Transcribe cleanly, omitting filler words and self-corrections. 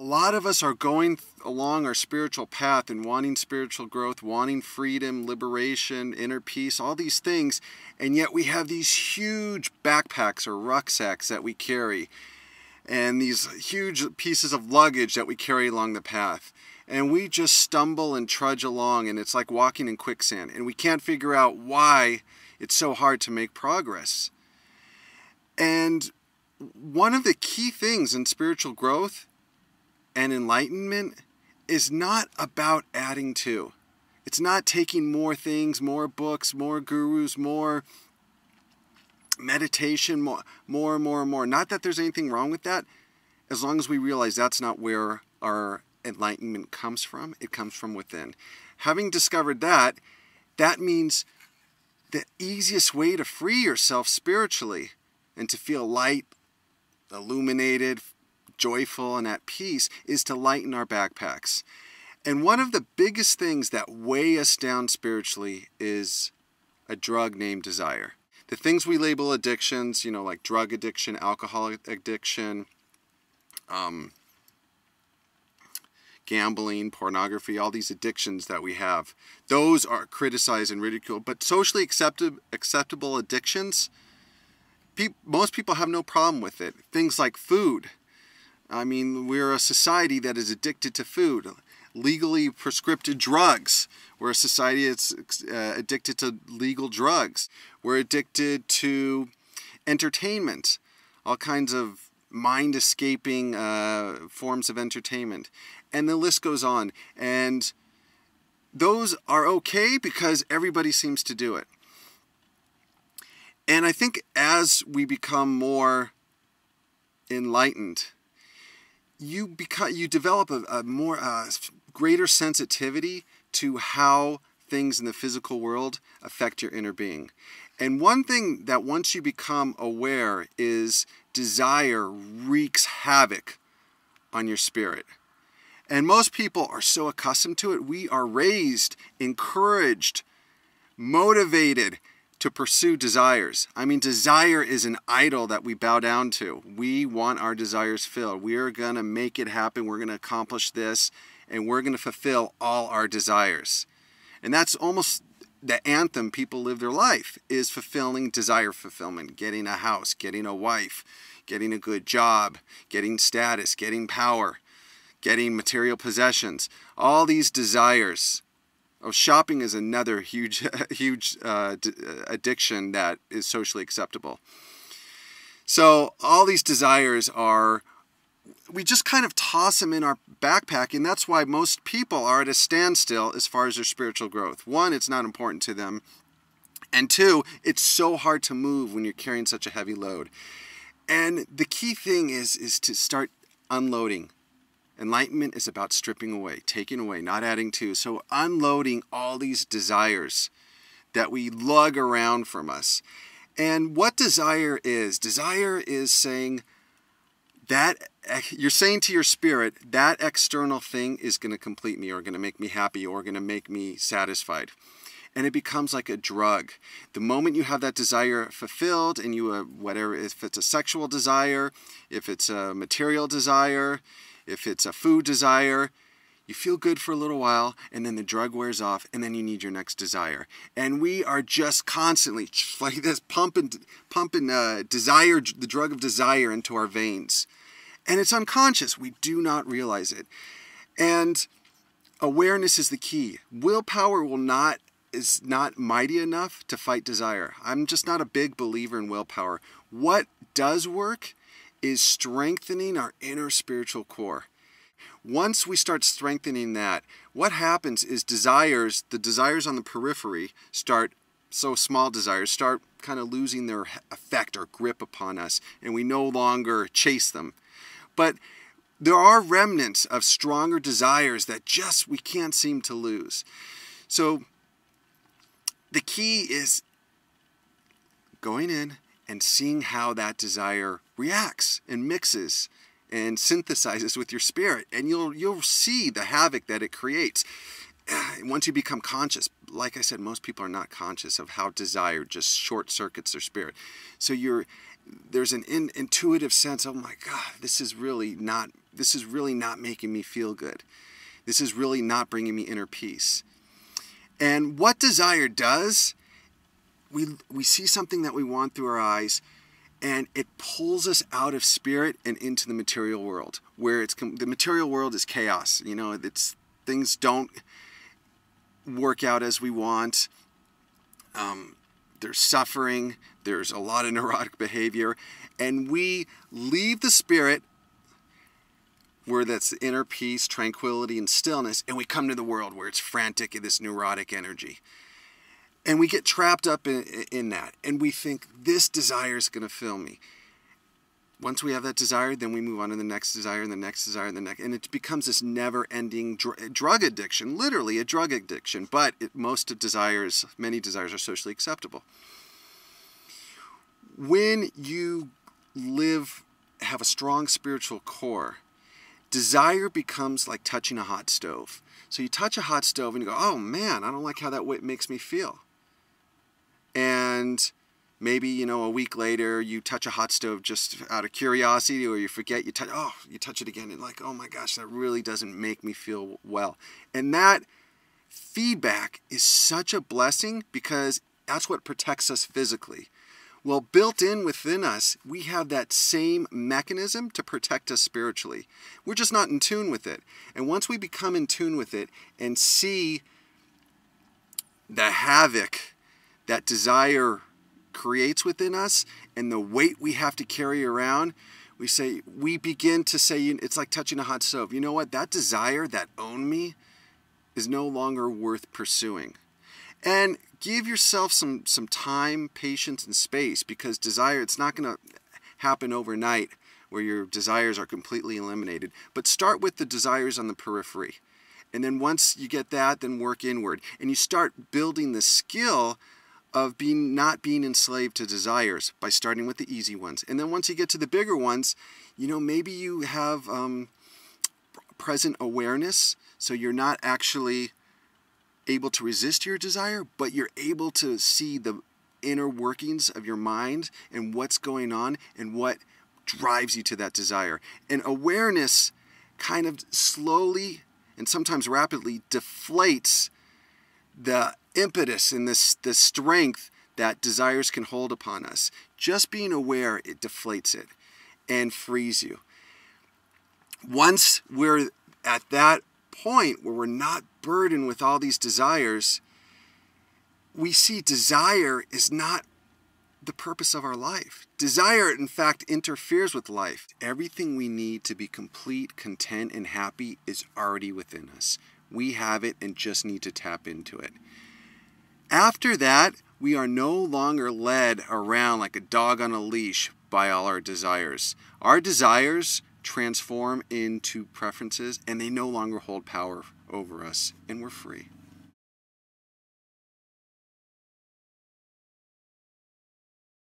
A lot of us are going along our spiritual path and wanting spiritual growth, wanting freedom, liberation, inner peace, all these things, and yet we have these huge backpacks or rucksacks that we carry, and these huge pieces of luggage that we carry along the path. And we just stumble and trudge along, and it's like walking in quicksand, and we can't figure out why it's so hard to make progress. And one of the key things in spiritual growth and enlightenment is not about adding to. It's not taking more things, more books, more gurus, more meditation, more. Not that there's anything wrong with that, as long as we realize that's not where our enlightenment comes from. It comes from within. Having discovered that, that means the easiest way to free yourself spiritually and to feel light, illuminated, joyful, and at peace is to lighten our backpacks. And one of the biggest things that weigh us down spiritually is a drug named desire. The things we label addictions, like drug addiction, alcohol addiction, gambling, pornography, all these addictions that we have, those are criticized and ridiculed. But socially acceptable addictions, most people have no problem with it. Things like food. I mean, we're a society that is addicted to food. Legally prescribed drugs. We're a society that's addicted to legal drugs. We're addicted to entertainment. All kinds of mind-escaping forms of entertainment. And the list goes on. And those are okay because everybody seems to do it. And I think as we become more enlightened, you develop a more greater sensitivity to how things in the physical world affect your inner being. And one thing that once you become aware is desire wreaks havoc on your spirit. And most people are so accustomed to it. We are raised, encouraged, motivated to pursue desires. I mean, desire is an idol that we bow down to. We want our desires filled. We are going to make it happen. We're going to accomplish this, and we're going to fulfill all our desires. And that's almost the anthem people live their life, is fulfilling desire fulfillment, getting a house, getting a wife, getting a good job, getting status, getting power, getting material possessions, all these desires. Oh, shopping is another huge addiction that is socially acceptable. So all these desires we just kind of toss them in our backpack, and that's why most people are at a standstill as far as their spiritual growth. One, it's not important to them. And two, it's so hard to move when you're carrying such a heavy load. And the key thing is to start unloading. Enlightenment is about stripping away, taking away, not adding to. So unloading all these desires that we lug around from us. And what desire is saying that you're saying to your spirit, that external thing is going to complete me, or going to make me happy, or going to make me satisfied. And it becomes like a drug. The moment you have that desire fulfilled, and whatever, if it's a sexual desire, if it's a material desire, if it's a food desire, you feel good for a little while, and then the drug wears off, and then you need your next desire. And we are just constantly like this pumping desire, the drug of desire into our veins. And it's unconscious. We do not realize it. And awareness is the key. Willpower is not mighty enough to fight desire. I'm just not a big believer in willpower. What does work is strengthening our inner spiritual core. Once we start strengthening that, what happens is the desires on the periphery small desires start kind of losing their effect or grip upon us, and we no longer chase them. But there are remnants of stronger desires that we can't seem to lose. So the key is going in and seeing how that desire reacts and mixes and synthesizes with your spirit. And you'll see the havoc that it creates. Once you become conscious, like I said, most people are not conscious of how desire just short circuits their spirit. So there's an intuitive sense, oh my God, this is really not this is really not making me feel good. This is really not bringing me inner peace. And what desire does, we see something that we want through our eyes, and it pulls us out of spirit and into the material world, where the material world is chaos. You know, things don't work out as we want. There's suffering. There's a lot of neurotic behavior, and we leave the spirit, where that's inner peace, tranquility, and stillness, and we come to the world where it's frantic and this neurotic energy. And we get trapped up in that, and we think this desire is going to fill me. Once we have that desire, then we move on to the next desire, and the next desire, and the next, and it becomes this never-ending drug addiction, literally a drug addiction. But many desires are socially acceptable. When you have a strong spiritual core, desire becomes like touching a hot stove. So you touch a hot stove and you go, oh man, I don't like how that makes me feel. And maybe, a week later you touch a hot stove just out of curiosity, or you forget, you touch it again and like, oh my gosh, that really doesn't make me feel well. And that feedback is such a blessing, because that's what protects us physically. Well, built in within us, we have that same mechanism to protect us spiritually. We're just not in tune with it. And once we become in tune with it and see the havoc that desire creates within us and the weight we have to carry around, we begin to say, it's like touching a hot stove. You know what? That desire that owned me is no longer worth pursuing. And give yourself some time, patience, and space, because desire, it's not going to happen overnight where your desires are completely eliminated. But start with the desires on the periphery. And then once you get that, then work inward. And you start building the skill of not being enslaved to desires by starting with the easy ones. And then once you get to the bigger ones, maybe you have present awareness, so you're not actually able to resist your desire, but you're able to see the inner workings of your mind and what's going on and what drives you to that desire. And awareness kind of slowly and sometimes rapidly deflates the impetus and the strength that desires can hold upon us. Just being aware, it deflates it and frees you. Once we're at that point where we're not burdened with all these desires, we see desire is not the purpose of our life. Desire, in fact, interferes with life. Everything we need to be complete, content, and happy is already within us. We have it and just need to tap into it. After that, we are no longer led around like a dog on a leash by all our desires. Our desires transform into preferences, and they no longer hold power over us, and we're free.